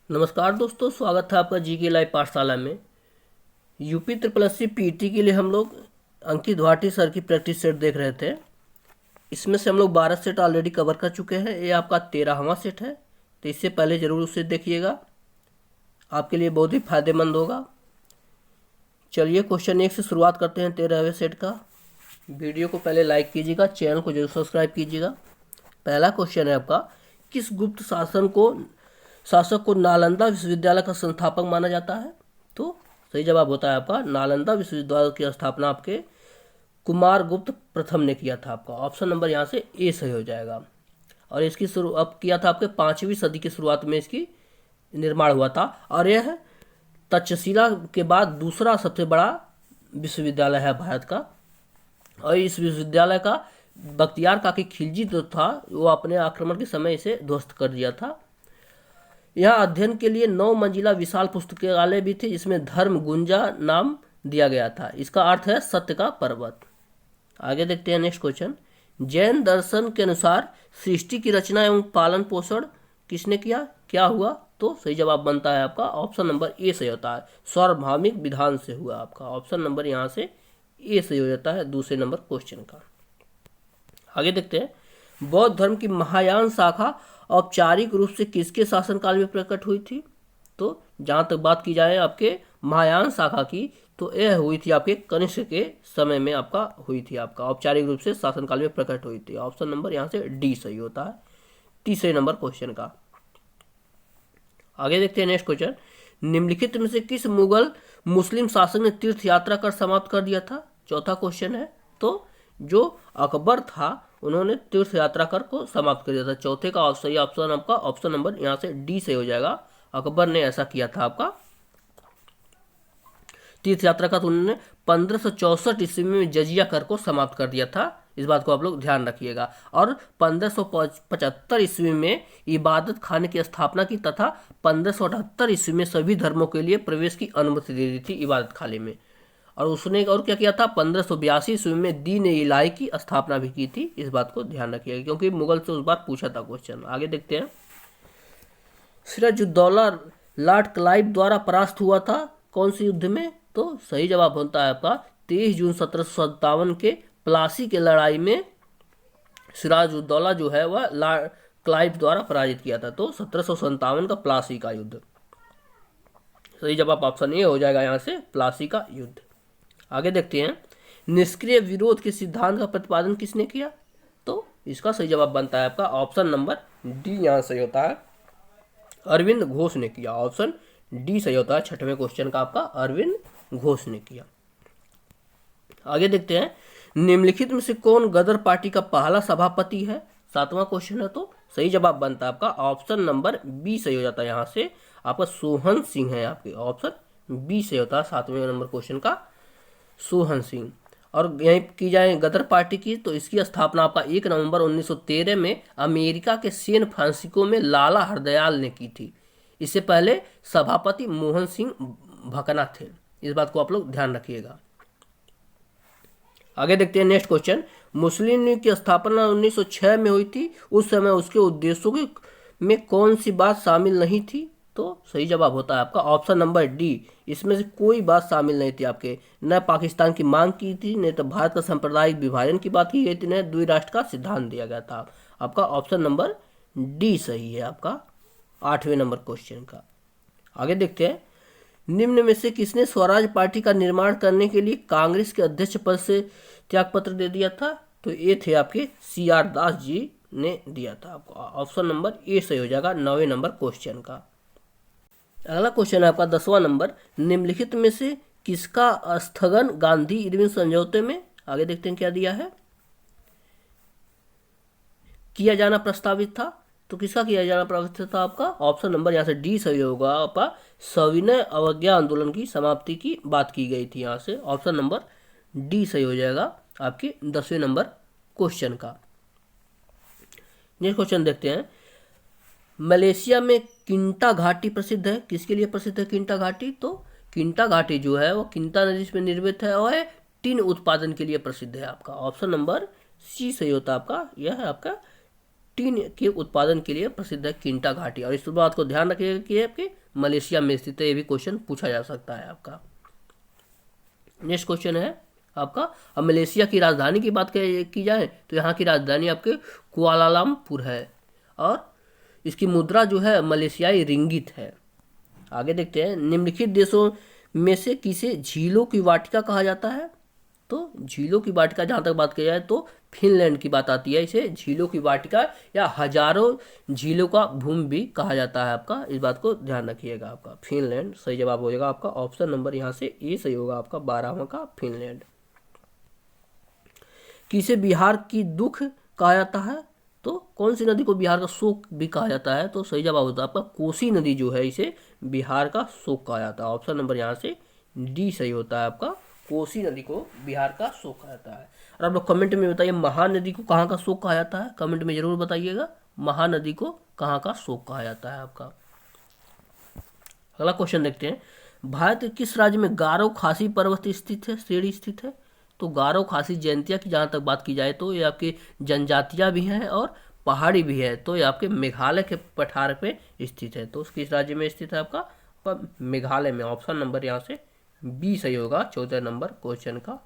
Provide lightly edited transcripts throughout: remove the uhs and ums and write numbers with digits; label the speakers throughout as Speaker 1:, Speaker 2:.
Speaker 1: नमस्कार दोस्तों, स्वागत है आपका जीके लाइव पाठशाला में। UP triple S C PT के लिए हम लोग अंकित भाटी सर की प्रैक्टिस सेट देख रहे थे। इसमें से हम लोग 12 सेट ऑलरेडी कवर कर चुके हैं। ये आपका 13वां सेट है, तो इससे पहले ज़रूर उसे देखिएगा, आपके लिए बहुत ही फायदेमंद होगा। चलिए क्वेश्चन 1 से शुरुआत करते हैं 13वें सेट का। वीडियो को पहले लाइक कीजिएगा, चैनल को जरूर सब्सक्राइब कीजिएगा। पहला क्वेश्चन है आपका, किस गुप्त शासक को नालंदा विश्वविद्यालय का संस्थापक माना जाता है? तो सही जवाब होता है आपका नालंदा विश्वविद्यालय की स्थापना आपके कुमारगुप्त प्रथम ने किया था। आपका ऑप्शन नंबर यहाँ से ए सही हो जाएगा। और इसकी शुरू अब किया था आपके 5वीं सदी की शुरुआत में इसकी निर्माण हुआ था। और यह तक्षशिला के बाद दूसरा सबसे बड़ा विश्वविद्यालय है भारत का। और इस विश्वविद्यालय का बख्तियार काकी खिलजी जो था वो अपने आक्रमण के समय इसे ध्वस्त कर दिया था। यहाँ अध्ययन के लिए 9 मंजिला विशाल पुस्तकालय भी थे, जिसमें धर्म गुंजा नाम दिया गया था। इसका अर्थ है सत्य का पर्वत। आगे देखते हैं नेक्स्ट क्वेश्चन। जैन दर्शन के अनुसार सृष्टि की रचना एवं पालन पोषण किसने किया? क्या हुआ? तो सही जवाब बनता है आपका ऑप्शन नंबर ए सही होता है, सार्वभौमिक विधान से हुआ। आपका ऑप्शन नंबर यहाँ से ए सही हो जाता है दूसरे नंबर क्वेश्चन का। आगे देखते हैं, बौद्ध धर्म की महायान शाखा औपचारिक रूप से किसके शासनकाल में प्रकट हुई थी? तो जहाँ तक बात की जाए आपके महायान शाखा की, तो यह हुई थी आपके कनिष्क के समय में आपका हुई थी। आपका औपचारिक रूप से शासनकाल में प्रकट हुई थी। ऑप्शन नंबर यहाँ से डी सही होता है तीसरे नंबर क्वेश्चन का। आगे देखते हैं नेक्स्ट क्वेश्चन। निम्नलिखित में से किस मुगल मुस्लिम शासक ने तीर्थ यात्रा कर समाप्त कर दिया था? चौथा क्वेश्चन है। तो जो अकबर था उन्होंने तीर्थ यात्रा कर को समाप्त कर दिया था। चौथे का सही ऑप्शन आपका ऑप्शन नंबर यहाँ से डी से हो जाएगा। अकबर ने ऐसा किया था आपका तीर्थ यात्रा का, तो उन्होंने 1564 ईस्वी में जजिया कर को समाप्त कर दिया था। इस बात को आप लोग ध्यान रखिएगा। और 1575 ईस्वी में इबादत खाने की स्थापना की तथा 1578 ईस्वी में सभी धर्मों के लिए प्रवेश की अनुमति दे दी थी इबादत खाने में। और उसने और क्या किया था, 1582 ईस्वी में दीन इलाही की स्थापना भी की थी। इस बात को ध्यान रखिएगा क्योंकि मुगल से उस बार पूछा था क्वेश्चन। आगे देखते हैं, सिराजुद्दौला लॉर्ड क्लाइव द्वारा परास्त हुआ था कौन सी युद्ध में? तो सही जवाब होता है आपका 23 जून 1757 के प्लासी के लड़ाई में सिराजुद्दौला जो है वह लॉर्ड क्लाइव द्वारा पराजित किया था। तो 1757 का प्लासी का युद्ध। सही जवाब ऑप्शन ए हो जाएगा यहाँ से, प्लासी का युद्ध। आगे देखते हैं, निष्क्रिय विरोध के सिद्धांत का प्रतिपादन किसने किया? तो इसका सही जवाब बनता है आपका ऑप्शन नंबर डी यहाँ सही होता है, अरविंद घोष ने किया। ऑप्शन डी सही होता है छठवें क्वेश्चन का आपका, अरविंद घोष ने किया। आगे देखते हैं, निम्नलिखित में से कौन गदर पार्टी का पहला सभापति है? 7वां क्वेश्चन है, तो सही जवाब बनता है आपका ऑप्शन नंबर बी सही हो जाता है यहाँ से, आपका सोहन सिंह है। आपके ऑप्शन बी सही होता है 7वें नंबर क्वेश्चन का, सोहन सिंह। और यहीं की जाए गदर पार्टी की, तो इसकी स्थापना आपका 1 नवंबर 1913 में अमेरिका के सैन फ्रांसिस्को में लाला हरदयाल ने की थी। इससे पहले सभापति मोहन सिंह भकना थे। इस बात को आप लोग ध्यान रखिएगा। आगे देखते हैं नेक्स्ट क्वेश्चन। मुस्लिम लीग की स्थापना 1906 में हुई थी। उस समय उसके उद्देश्यों में कौन सी बात शामिल नहीं थी? तो सही जवाब होता है आपका ऑप्शन नंबर डी, इसमें से कोई बात शामिल नहीं थी। आपके न पाकिस्तान की मांग की थी, न तो भारत का सांप्रदायिक विभाजन की बात की गई थी, न द्विराष्ट्र का सिद्धांत दिया गया था। आपका ऑप्शन नंबर डी सही है आपका 8वें नंबर क्वेश्चन का। आगे देखते हैं, निम्न में से किसने स्वराज पार्टी का निर्माण करने के लिए कांग्रेस के अध्यक्ष पद से त्यागपत्र दे दिया था? तो ये थे आपके CR दास जी ने दिया था। आपको ऑप्शन नंबर ए सही हो जाएगा 9वें नंबर क्वेश्चन का। अगला क्वेश्चन है आपका 10वां नंबर, निम्नलिखित में से किसका स्थगन गांधी इरविन समझौते में, आगे देखते हैं क्या दिया है, किया जाना प्रस्तावित था? तो किसका किया जाना प्रस्तावित था? आपका ऑप्शन नंबर यहाँ से डी सही होगा आपका, सविनय अवज्ञा आंदोलन की समाप्ति की बात की गई थी। यहाँ से ऑप्शन नंबर डी सही हो जाएगा आपके 10वें नंबर क्वेश्चन का। नेक्स्ट क्वेश्चन देखते हैं, मलेशिया में किंटा घाटी प्रसिद्ध है, किसके लिए प्रसिद्ध है किंटा घाटी? तो किंटा घाटी जो है वो किंटा नदी में निर्मित है और टिन उत्पादन के लिए प्रसिद्ध है। आपका ऑप्शन नंबर सी सही होता है आपका, यह है आपका टीन के उत्पादन के लिए प्रसिद्ध है किंटा घाटी। और इस बात को ध्यान रखिएगा कि आपके मलेशिया में स्थित है, ये भी क्वेश्चन पूछा जा सकता है आपका। नेक्स्ट क्वेश्चन है आपका, अब मलेशिया की राजधानी की बात की जाए तो यहाँ की राजधानी आपके कुआलालंपुर है और इसकी मुद्रा जो है मलेशियाई रिंगित है। आगे देखते हैं, निम्नलिखित देशों में से किसे झीलों की वाटिका कहा जाता है? तो झीलों की वाटिका जहाँ तक बात की जाए तो फिनलैंड की बात आती है। इसे झीलों की वाटिका या हजारों झीलों का भूमि भी कहा जाता है आपका, इस बात को ध्यान रखिएगा। आपका फिनलैंड सही जवाब हो जाएगा आपका, ऑप्शन नंबर यहाँ से ए सही होगा आपका, 12वां का फिनलैंड। किसे बिहार की दुख कहा जाता है? तो कौन सी नदी को बिहार का शोक भी कहा जाता है? तो सही जवाब होता है आपका कोसी नदी जो है इसे बिहार का शोक कहा जाता है। ऑप्शन नंबर यहाँ से डी सही होता है आपका, कोसी नदी को बिहार का शोक कहा जाता है। और आप लोग कमेंट में बताइए महानदी को कहाँ का शोक कहा जाता है, कमेंट में जरूर बताइएगा महानदी को कहाँ का शोक कहा जाता है आपका। अगला क्वेश्चन देखते हैं, भारत के किस राज्य में गारो खासी पर्वत स्थित है, श्रेणी स्थित है? तो गारो खासी जयंतिया की जहाँ तक बात की जाए तो ये आपकी जनजातियाँ भी हैं और पहाड़ी भी है, तो ये आपके मेघालय के पठार पे स्थित है। तो किस राज्य में स्थित है आपका? मेघालय में। ऑप्शन नंबर यहाँ से बी सही होगा 14 नंबर क्वेश्चन का।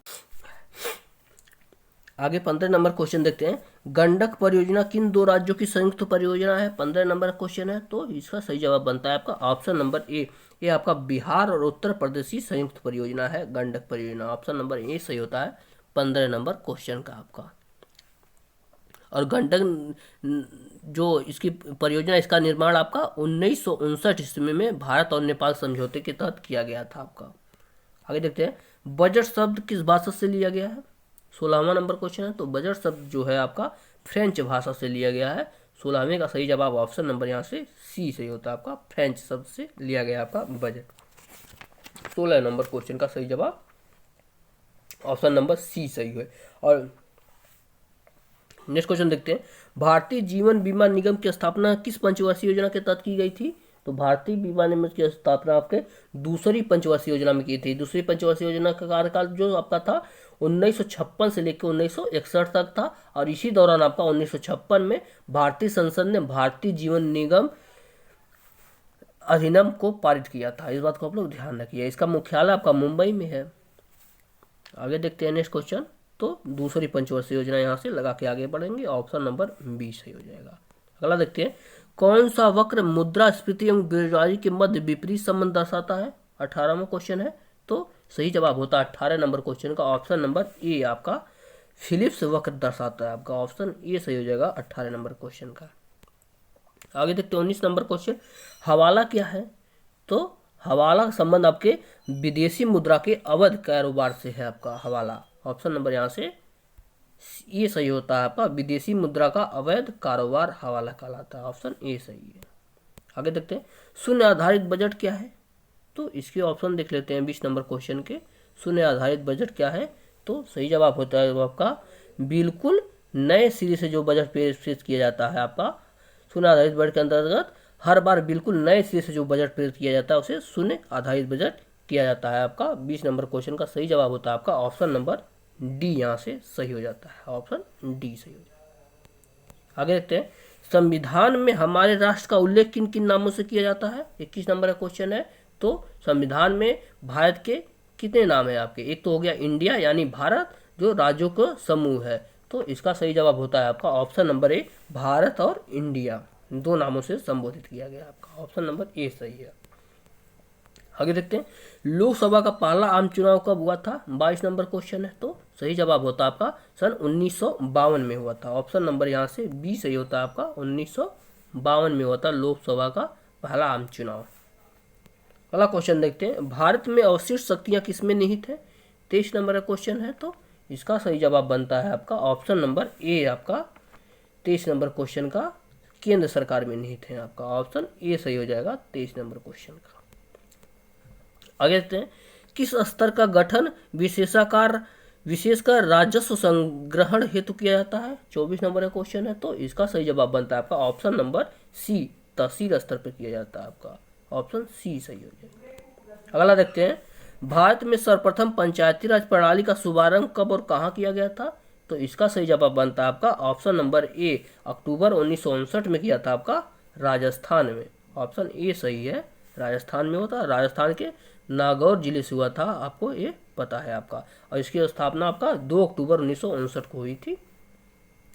Speaker 1: आगे 15 नंबर क्वेश्चन देखते हैं, गंडक परियोजना किन दो राज्यों की संयुक्त परियोजना है? 15 नंबर क्वेश्चन है, तो इसका सही जवाब बनता है आपका ऑप्शन नंबर ए, ये आपका बिहार और उत्तर प्रदेश की संयुक्त परियोजना है गंडक परियोजना। ऑप्शन नंबर ए सही होता है 15 नंबर क्वेश्चन का आपका। और गंडक जो इसकी परियोजना, इसका निर्माण आपका 1959 ईस्वी में भारत और नेपाल समझौते के तहत किया गया था आपका। आगे देखते हैं, बजट शब्द किस भाषा से लिया गया है? 16वां नंबर क्वेश्चन है, तो बजट शब्द जो है आपका फ्रेंच भाषा से लिया गया है। 16वें का सही जवाब ऑप्शन नंबर यहाँ से सी सही होता है आपका, फ्रेंच शब्द से लिया गया आपका बजट। 16 नंबर क्वेश्चन का सही जवाब ऑप्शन नंबर सी सही है। और नेक्स्ट क्वेश्चन देखते हैं, भारतीय जीवन बीमा निगम की स्थापना किस पंचवर्षीय योजना के तहत की गई थी? तो भारतीय बीमा निगम की स्थापना आपके दूसरी पंचवर्षीय योजना में की थी। दूसरी पंचवर्षीय योजना का कार्यकाल जो आपका था 1956 से लेकर 1961 तक था, और इसी दौरान आपका 1956 में भारतीय संसद ने भारतीय जीवन निगम अधिनियम को पारित किया था। इस बात को आप लोग ध्यान रखिए। इसका मुख्यालय आपका मुंबई में है। आगे देखते हैं नेक्स्ट क्वेश्चन, तो दूसरी पंचवर्षीय योजना यहाँ से लगा के आगे बढ़ेंगे, ऑप्शन नंबर बी सही हो जाएगा। अगला देखते हैं, कौन सा वक्र मुद्रास्फीति एवं बेरोजगारी के मध्य विपरीत संबंध दर्शाता है? 18वां क्वेश्चन है, तो सही जवाब होता है 18 नंबर क्वेश्चन का ऑप्शन नंबर ए आपका फिलिप्स वक्र दर्शाता है आपका, ऑप्शन ए सही हो जाएगा 18 नंबर क्वेश्चन का। आगे देखते हैं 19 नंबर क्वेश्चन, हवाला क्या है? तो हवाला का संबंध आपके विदेशी मुद्रा के अवैध कारोबार से है आपका हवाला। ऑप्शन नंबर यहाँ से ये सही होता है आपका, विदेशी मुद्रा का अवैध कारोबार हवाला कहलाता है। ऑप्शन ए सही है। आगे देखते हैं, शून्य आधारित बजट क्या है? तो इसके ऑप्शन देख लेते हैं 20 नंबर क्वेश्चन के। शून्य आधारित बजट क्या है? तो सही जवाब होता है आपका बिल्कुल नए सिरे से जो बजट पेश किया जाता है आपका। शून्य आधारित बजट के अंतर्गत हर बार बिल्कुल नए सिरे से जो बजट पेश किया जाता है उसे शून्य आधारित बजट किया जाता है आपका। 20 नंबर क्वेश्चन का सही जवाब होता है आपका ऑप्शन नंबर डी यहाँ से सही हो जाता है, ऑप्शन डी सही हो जाता है। आगे देखते हैं, संविधान में हमारे राष्ट्र का उल्लेख किन किन नामों से किया जाता है? 21 नंबर का क्वेश्चन है, तो संविधान में भारत के कितने नाम है आपके? एक तो हो गया इंडिया यानी भारत, जो राज्यों का समूह है, तो इसका सही जवाब होता है आपका ऑप्शन नंबर ए, भारत और इंडिया दो नामों से संबोधित किया गया आपका, ऑप्शन नंबर ए सही है। आगे देखते हैं, लोकसभा का पहला आम चुनाव कब हुआ था? 22 नंबर क्वेश्चन है, तो सही जवाब होता है आपका सन 1952 में हुआ था। ऑप्शन नंबर यहाँ से बी सही होता है आपका, 1952 में हुआ था लोकसभा का पहला आम चुनाव। अगला क्वेश्चन देखते हैं, भारत में अवशिष्ट शक्तियाँ किसमें निहित है? 23 नंबर का क्वेश्चन है, तो इसका सही जवाब बनता है आपका ऑप्शन नंबर ए आपका 23 नंबर क्वेश्चन का केंद्र सरकार में निहित है आपका, ऑप्शन ए सही हो जाएगा 23 नंबर क्वेश्चन का। आगे देखते हैं, किस स्तर का गठन विशेषकर राजस्व संग्रहण हेतु किया जाता है? 24 नंबर का क्वेश्चन है, तो इसका सही जवाब बनता है आपका ऑप्शन नंबर सी, तहसील स्तर पर किया जाता है आपका, ऑप्शन सी सही हो जाएगा। अगला देखते हैं, भारत में सर्वप्रथम पंचायती राज प्रणाली का शुभारंभ कब और कहाँ किया गया था? तो इसका सही जवाब बनता है आपका ऑप्शन नंबर ए, अक्टूबर 1959 में किया था आपका राजस्थान में। ऑप्शन ए सही है, राजस्थान में होता है, राजस्थान के नागौर जिले से हुआ था, आपको ये पता है आपका। और इसकी स्थापना आपका 2 अक्टूबर 1959 को हुई थी।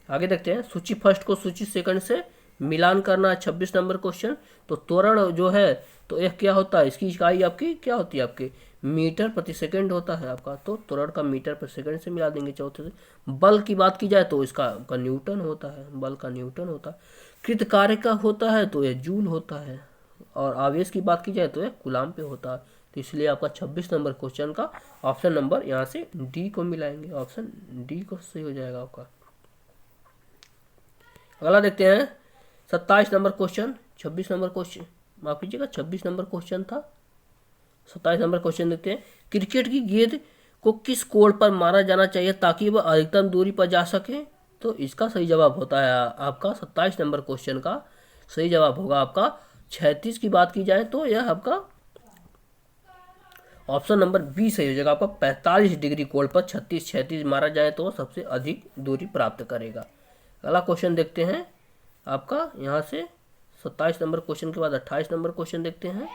Speaker 1: आगे देखते हैं, सूची फर्स्ट को सूची सेकंड से मिलान करना है 26 नंबर क्वेश्चन। तो त्वरण जो है तो यह क्या होता है, इसकी इकाई आपकी क्या होती है, आपकी मीटर प्रति सेकंड होता है आपका। तो त्वरण का मीटर प्रति सेकंड से मिला देंगे चौथे से। बल की बात की जाए तो इसका न्यूटन होता है, बल का न्यूटन होता है। कृत कार्य का होता है तो यह जूल होता है। और आवेश की बात की जाए तो यह कूलाम पे होता है। तो इसलिए आपका 26 नंबर क्वेश्चन का ऑप्शन नंबर यहाँ से डी को मिलाएंगे, ऑप्शन डी को सही हो जाएगा आपका। अगला देखते हैं 27 नंबर क्वेश्चन, 26 नंबर क्वेश्चन माफ कीजिएगा 26 नंबर क्वेश्चन था। 27 नंबर क्वेश्चन देखते हैं, क्रिकेट की गेंद को किस कोण पर मारा जाना चाहिए ताकि वह अधिकतम दूरी पर जा सके। तो इसका सही जवाब होता है आपका 27 नंबर क्वेश्चन का सही जवाब होगा आपका 36 की बात की जाए तो यह आपका ऑप्शन नंबर बी सही हो जाएगा। आपका 45 डिग्री कोण पर 36 मारा जाए तो सबसे अधिक दूरी प्राप्त करेगा। अगला क्वेश्चन देखते हैं आपका यहाँ से 27 नंबर क्वेश्चन के बाद 28 नंबर क्वेश्चन देखते हैं।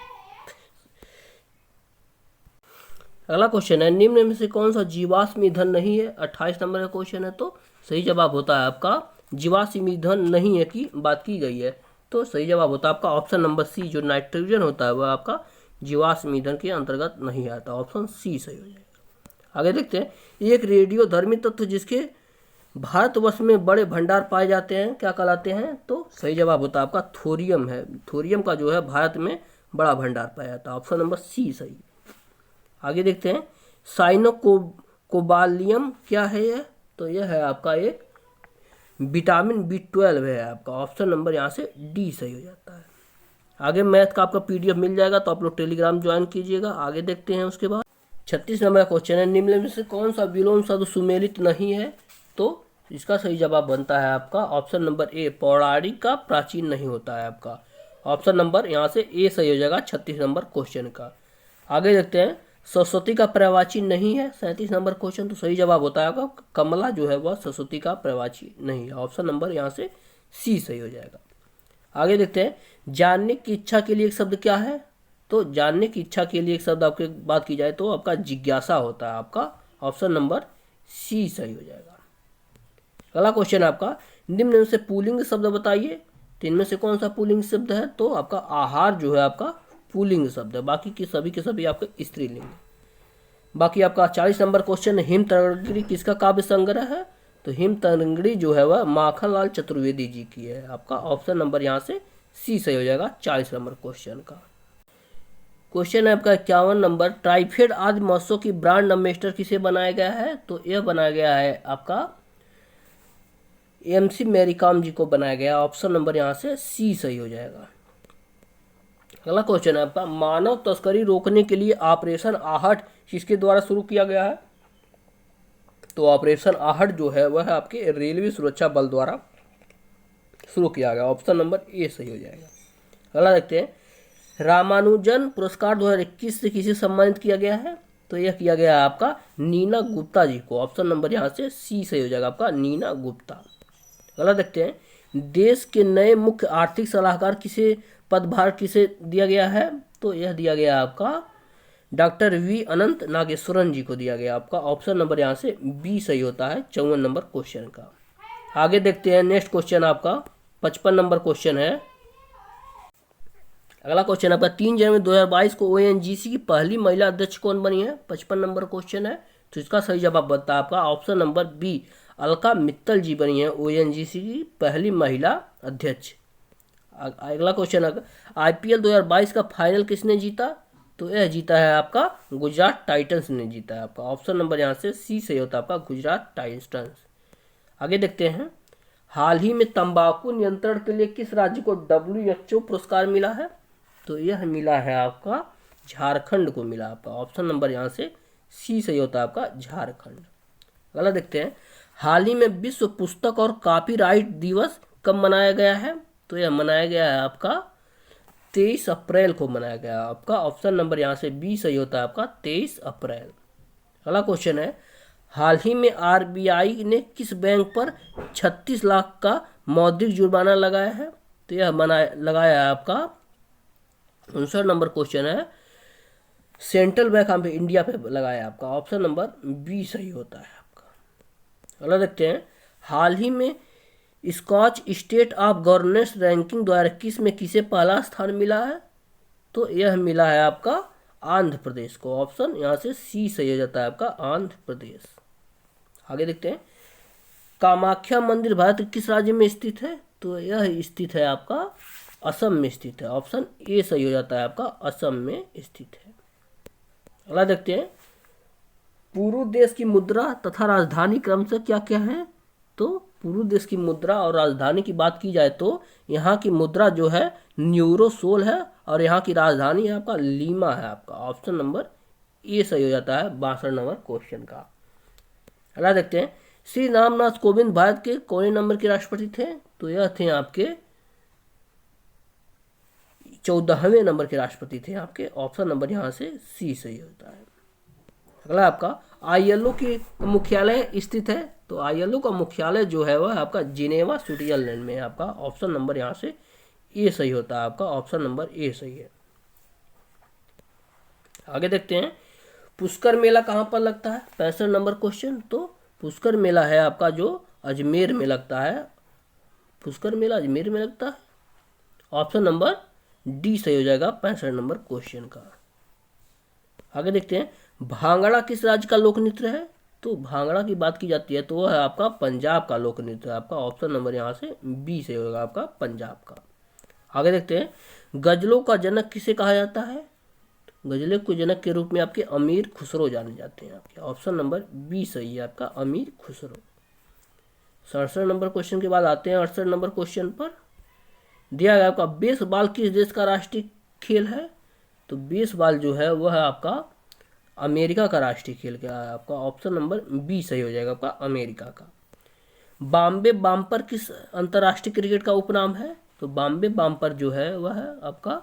Speaker 1: अगला क्वेश्चन है, निम्न में से कौन सा जीवाश्म ईंधन नहीं है। 28 नंबर का क्वेश्चन है तो सही जवाब होता है आपका जीवाश्म ईंधन नहीं है की बात की गई है। तो सही जवाब होता है आपका ऑप्शन नंबर सी, जो नाइट्रोजन होता है वह आपका जीवाश्म ईंधन के अंतर्गत नहीं आता। ऑप्शन सी सही हो जाएगा। आगे देखते हैं, एक रेडियोधर्मी तत्व जिसके भारतवर्ष में बड़े भंडार पाए जाते हैं क्या कहलाते हैं। तो सही जवाब होता है आपका थोरियम है। थोरियम का जो है भारत में बड़ा भंडार पाया जाता है। ऑप्शन नंबर सी सही। आगे देखते हैं, साइनो कोबालियम क्या है यह। तो यह है आपका एक विटामिन B12 है आपका। ऑप्शन नंबर यहाँ से डी सही हो जाता है। आगे मैथ का आपका PDF मिल जाएगा तो आप लोग टेलीग्राम ज्वाइन कीजिएगा। आगे देखते हैं उसके बाद 36 नंबर का क्वेश्चन है, निम्न में से कौन सा विलोम शब्द सुमेलित नहीं है। तो इसका सही जवाब बनता है आपका ऑप्शन नंबर ए, पौराणिक का प्राचीन नहीं होता है आपका। ऑप्शन नंबर यहाँ से ए सही हो जाएगा 36 नंबर क्वेश्चन का। आगे देखते हैं, सरस्वती का पर्यायवाची नहीं है 37 नंबर क्वेश्चन। तो सही जवाब होता है आपका कमला जो है वह सरस्वती का पर्यायवाची नहीं है। ऑप्शन नंबर यहाँ से सी सही हो जाएगा। आगे देखते हैं, जानने की इच्छा के लिए एक शब्द क्या है। तो जानने की इच्छा के लिए एक शब्द आपके बात की जाए तो आपका जिज्ञासा होता है आपका। ऑप्शन नंबर सी सही हो जाएगा। अगला क्वेश्चन है आपका, निम्न में से पुल्लिंग शब्द बताइए। तो इनमें से कौन सा पुल्लिंग शब्द है। तो आपका आहार जो है आपका पुल्लिंग शब्द है, बाकी के सभी आपके स्त्रीलिंग। बाकी आपका 40 नंबर क्वेश्चन, हिम तरंगिणी किसका काव्य संग्रह है। तो हिम तरंगिणी जो है वह माखनलाल चतुर्वेदी जी की है आपका। ऑप्शन नंबर यहाँ से सी सही हो जाएगा 40 नंबर क्वेश्चन का। क्वेश्चन है आपका 51 नंबर, ट्राइफेड आदि महोत्सव की ब्रांड एम्बेसडर किसे बनाया गया है। तो यह बनाया गया है आपका MC मैरीकॉम जी को बनाया गया। ऑप्शन नंबर यहाँ से सी सही हो जाएगा। अगला क्वेश्चन है आपका, मानव तस्करी रोकने के लिए ऑपरेशन आहट किसके द्वारा शुरू किया गया है। तो ऑपरेशन आहट जो है वह आपके रेलवे सुरक्षा बल द्वारा शुरू किया गया। ऑप्शन नंबर ए सही हो जाएगा। अगला देखते हैं, रामानुजन पुरस्कार 2021 से किसे सम्मानित किया गया है। तो यह किया गया है आपका नीना गुप्ता जी को। ऑप्शन नंबर यहाँ से सी सही हो जाएगा आपका नीना गुप्ता। अगला देखते हैं, देश के नए मुख्य आर्थिक सलाहकार किसे पदभार किसे दिया गया है। तो यह दिया गया आपका डॉक्टर V अनंत नागेश्वरन जी को दिया गया आपका। ऑप्शन नंबर यहाँ से बी सही होता है 54 नंबर क्वेश्चन का। आगे देखते हैं, नेक्स्ट क्वेश्चन आपका 55 नंबर क्वेश्चन है। अगला क्वेश्चन आपका 3 जनवरी 2022 को ONGC की पहली महिला अध्यक्ष कौन बनी है। 55 नंबर क्वेश्चन है। तो इसका सही जवाब बनता है आपका option number B, Alka Mittal ji बनी है ONGC की पहली महिला अध्यक्ष। अगला क्वेश्चन है, IPL 2022 का फाइनल किसने जीता। तो यह जीता है आपका गुजरात टाइटंस ने जीता है आपका। ऑप्शन नंबर यहाँ से सी सही होता है आपका गुजरात टाइटंस। आगे देखते हैं, हाल ही में तंबाकू नियंत्रण के लिए किस राज्य को WHO पुरस्कार मिला है। तो यह मिला है आपका झारखंड को मिला आपका। ऑप्शन नंबर यहाँ से सी सही होता है आपका झारखंड। अगला देखते हैं, हाल ही में विश्व पुस्तक और कॉपीराइट दिवस कब मनाया गया है। तो यह मनाया गया है आपका 23 अप्रैल को मनाया गया आपका। ऑप्शन नंबर यहाँ से बी सही होता है आपका 23 अप्रैल। अगला क्वेश्चन है, हाल ही में आरबीआई ने किस बैंक पर 36 लाख का मौद्रिक जुर्माना लगाया है? तो यह लगाया है आपका 59 नंबर क्वेश्चन है, सेंट्रल बैंक ऑफ इंडिया पे लगाया है आपका। ऑप्शन नंबर बी सही होता है आपका। अगला देखते हैं, हाल ही में Skoch state of governance ranking द्वारा किसे पहला स्थान मिला है? तो यह मिला है आपका आंध्र प्रदेश को। ऑप्शन यहाँ से सी सही हो जाता है आपका, आंध्र प्रदेश। आगे देखते हैं, कामाख्या मंदिर भारत के किस राज्य में स्थित है? तो यह स्थित है आपका असम में स्थित है। ऑप्शन ए सही हो जाता है आपका, असम में स्थित है। अगला देखते हैं, पूर्व देश की मुद्रा तथा राजधानी क्रम से क्या क्या है? तो पूर्व देश की मुद्रा और राजधानी की बात की जाए तो यहाँ की मुद्रा जो है न्यूरोसोल है और यहाँ की राजधानी है आपका लीमा है आपका। ऑप्शन नंबर ए सही हो जाता है 62 नंबर क्वेश्चन का। अगला देखते हैं, श्री रामनाथ कोविंद भारत के कौन नंबर के राष्ट्रपति थे? तो यह थे आपके 14वें नंबर के राष्ट्रपति थे आपके। ऑप्शन नंबर यहाँ से सी सही होता है। अगला आपका, आईएलओ की मुख्यालय स्थित है? तो आईएलओ का मुख्यालय जो है वह आपका जिनेवा स्विट्जरलैंड में है आपका। ऑप्शन नंबर यहाँ से ए सही होता है आपका। ऑप्शन नंबर ए सही है। आगे देखते हैं, पुष्कर मेला कहाँ पर लगता है? 65 नंबर क्वेश्चन। तो पुष्कर मेला है आपका जो अजमेर में लगता है। पुष्कर मेला अजमेर में लगता है। ऑप्शन नंबर डी सही हो जाएगा 65 नंबर क्वेश्चन का। आगे देखते हैं, भांगड़ा किस राज्य का लोक नृत्य है? तो भांगड़ा की बात की जाती है तो वह है आपका पंजाब का लोक नृत्य है आपका। ऑप्शन नंबर यहाँ से बी सही होगा आपका, पंजाब का। आगे देखते हैं, गजलों का जनक किसे कहा जाता है? गजलों के जनक के रूप में आपके अमीर खुसरो जाने जाते हैं आपके। ऑप्शन नंबर बी सही है आपका, अमीर खुसरो। 67 नंबर क्वेश्चन के बाद आते हैं 68 नंबर क्वेश्चन पर। दिया गया आपका, बेसबॉल किस देश का राष्ट्रीय खेल है? तो बेसबॉल जो है वह है आपका अमेरिका का राष्ट्रीय खेल क्या है आपका। ऑप्शन नंबर बी सही हो जाएगा आपका, अमेरिका का। बॉम्बे बम्पर किस अंतर्राष्ट्रीय क्रिकेट का उपनाम है? तो बॉम्बे बम्पर जो है वह है आपका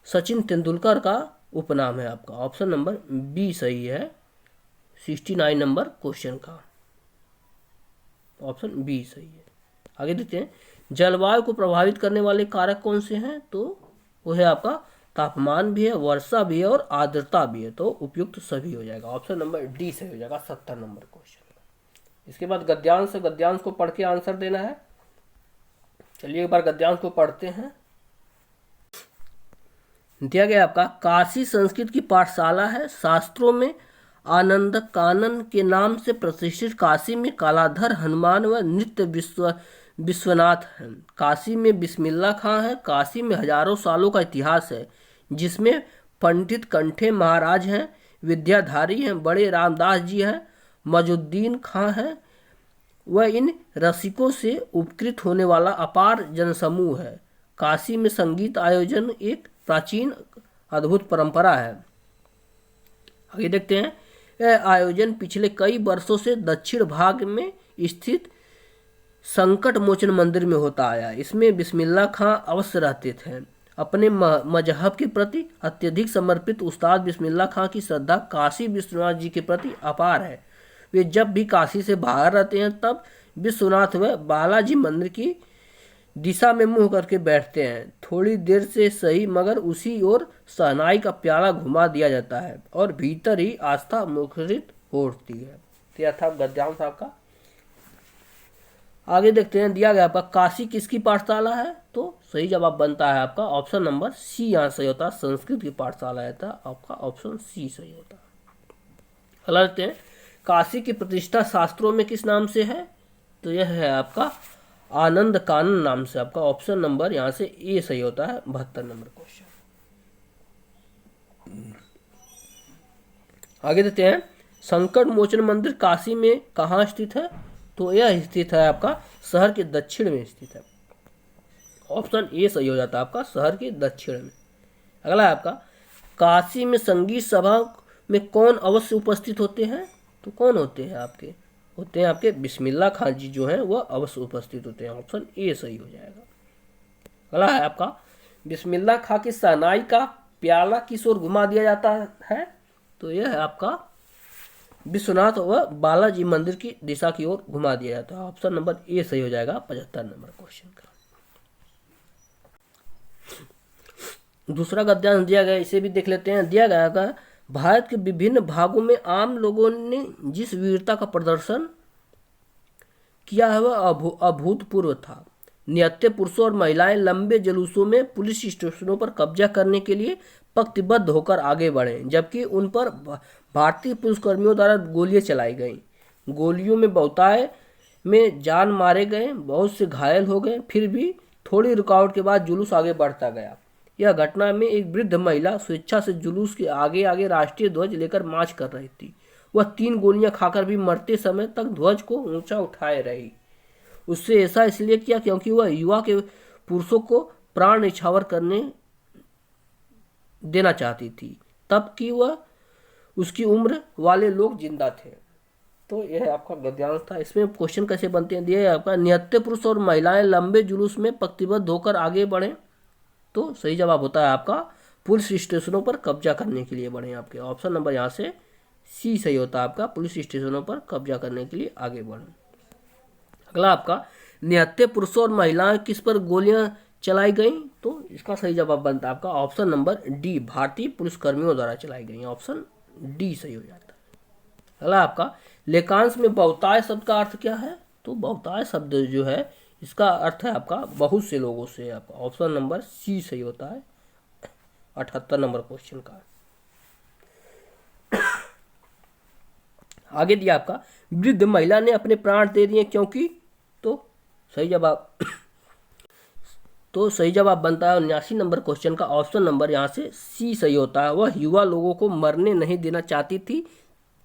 Speaker 1: सचिन तेंदुलकर का उपनाम है आपका। ऑप्शन नंबर बी सही है 69 नंबर क्वेश्चन का। ऑप्शन बी सही है। आगे देखते हैं, जलवायु को प्रभावित करने वाले कारक कौन से हैं? तो वो है आपका तापमान भी है, वर्षा भी है और आर्द्रता भी है। तो उपयुक्त सभी हो जाएगा। ऑप्शन नंबर डी सही हो जाएगा 70 नंबर क्वेश्चन। इसके बाद गद्यांश, गद्यांश को पढ़ के आंसर देना है। चलिए एक बार गद्यांश को पढ़ते हैं। दिया गया आपका, काशी संस्कृत की पाठशाला है। शास्त्रों में आनंद कानन के नाम से प्रतिष्ठित काशी में कालाधर हनुमान व नित्य विश्वनाथ है। काशी में बिस्मिल्ला खां है। काशी में हजारों सालों का इतिहास है जिसमें पंडित कंठे महाराज हैं, विद्याधारी हैं, बड़े रामदास जी हैं, मजुद्दीन खां हैं। वह इन रसिकों से उपकृत होने वाला अपार जनसमूह है। काशी में संगीत आयोजन एक प्राचीन अद्भुत परंपरा है। आगे देखते हैं, यह आयोजन पिछले कई वर्षों से दक्षिण भाग में स्थित संकट मोचन मंदिर में होता आया। इसमें बिस्मिल्ला खां अवश्य रहते थे। अपने मजहब के प्रति अत्यधिक समर्पित उस्ताद बिस्मिल्ला खां की श्रद्धा काशी विश्वनाथ जी के प्रति अपार है। वे जब भी काशी से बाहर रहते हैं तब विश्वनाथ व बालाजी मंदिर की दिशा में मुंह करके बैठते हैं। थोड़ी देर से सही मगर उसी ओर शहनाई का प्याला घुमा दिया जाता है और भीतर ही आस्था मुखरित हो उठती है। तो यह था गद्यांश आपका। आगे देखते हैं, दिया गया आपका, काशी किसकी पाठशाला है? तो सही जवाब बनता है आपका ऑप्शन नंबर सी यहाँ सही होता है, संस्कृत की पाठशाला है आपका। ऑप्शन सी सही होता है। अगला देखते हैं, काशी की प्रतिष्ठा शास्त्रों में किस नाम से है? तो यह है आपका आनंद कानन नाम से आपका। ऑप्शन नंबर यहाँ से ए सही होता है 72 नंबर क्वेश्चन। आगे देखते हैं, संकट मोचन मंदिर काशी में कहाँ स्थित है? तो यह स्थित है आपका शहर के दक्षिण में स्थित है। ऑप्शन ए सही हो जाता है आपका, शहर के दक्षिण में। अगला है आपका, काशी में संगीत सभा में कौन अवश्य उपस्थित होते हैं? तो कौन होते हैं आपके? होते हैं आपके बिस्मिल्ला खां जी जो हैं वह अवश्य उपस्थित होते हैं। ऑप्शन ए सही हो जाएगा। अगला है आपका, बिस्मिल्ला खां की शहनाई का प्याला किस ओर घुमा दिया जाता है? तो यह है आपका विश्वनाथ व बालाजी मंदिर की दिशा की ओर घुमा दिया जाता है। ऑप्शन नंबर ए सही हो जाएगा 75 नंबर क्वेश्चन का। दूसरा गद्यांश दिया गया, इसे भी देख लेते हैं। दिया गया का भारत के विभिन्न भागों में आम लोगों ने जिस वीरता का प्रदर्शन किया है वह अभूतपूर्व था। निहत्थे पुरुषों और महिलाएं लंबे जुलूसों में पुलिस स्टेशनों पर कब्जा करने के लिए पंक्तिबद्ध होकर आगे बढ़े, जबकि उन पर भारतीय पुलिसकर्मियों द्वारा गोलियां चलाई गईं। गोलियों में बहुतायत में जान मारे गए, बहुत से घायल हो गए। फिर भी थोड़ी रुकावट के बाद जुलूस आगे बढ़ता गया। यह घटना में एक वृद्ध महिला स्वेच्छा से जुलूस के आगे आगे राष्ट्रीय ध्वज लेकर मार्च कर रही थी। वह 3 गोलियां खाकर भी मरते समय तक ध्वज को ऊंचा उठाए रही। उससे ऐसा इसलिए किया क्योंकि वह युवा के पुरुषों को प्राण न्यौछावर करने देना चाहती थी, तब कि वह उसकी उम्र वाले लोग जिंदा थे। तो यह आपका गद्यांश था। इसमें क्वेश्चन कैसे बनते हैं, दिया आपका निहत्थे पुरुष और महिलाएं लंबे जुलूस में पंक्तिबद्ध होकर आगे बढ़े। तो सही जवाब होता है आपका पुलिस स्टेशनों पर कब्जा करने के लिए बढ़े। आपके ऑप्शन नंबर यहाँ से सी सही होता है आपका, पुलिस स्टेशनों पर कब्जा करने के लिए आगे बढ़े। अगला आपका निहत्थे पुरुषों और महिलाएं किस पर गोलियां चलाई गई, तो इसका सही जवाब बनता है आपका ऑप्शन नंबर डी, भारतीय पुलिसकर्मियों द्वारा चलाई गई। ऑप्शन डी सही हो जाता है। अगला आपका लेखांश में बहुतायत शब्द का अर्थ क्या है, तो बहुतायत शब्द जो है इसका अर्थ है आपका बहुत से लोगों से। आपका ऑप्शन नंबर सी सही होता है 78 नंबर क्वेश्चन का। आगे दिया आपका वृद्ध महिला ने अपने प्राण दे दिए क्योंकि, तो सही जवाब बनता है 79 नंबर क्वेश्चन का। ऑप्शन नंबर यहाँ से सी सही होता है। वह युवा लोगों को मरने नहीं देना चाहती थी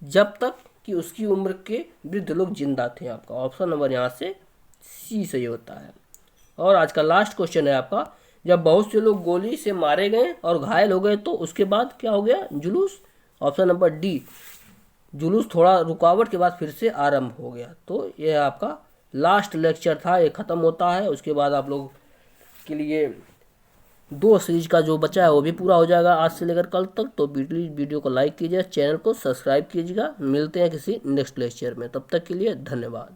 Speaker 1: जब तक कि उसकी उम्र के वृद्ध लोग जिंदा थे। आपका ऑप्शन नंबर यहाँ से सी सही होता है। और आज का लास्ट क्वेश्चन है आपका, जब बहुत से लोग गोली से मारे गए और घायल हो गए तो उसके बाद क्या हो गया, जुलूस। ऑप्शन नंबर डी, जुलूस थोड़ा रुकावट के बाद फिर से आरंभ हो गया। तो यह आपका लास्ट लेक्चर था, ये ख़त्म होता है। उसके बाद आप लोग के लिए 2 सीरीज का जो बचा है वो भी पूरा हो जाएगा आज से लेकर कल तक। तो वीडियो को लाइक कीजिए, चैनल को सब्सक्राइब कीजिएगा। मिलते हैं किसी नेक्स्ट लेक्चर में, तब तक के लिए धन्यवाद।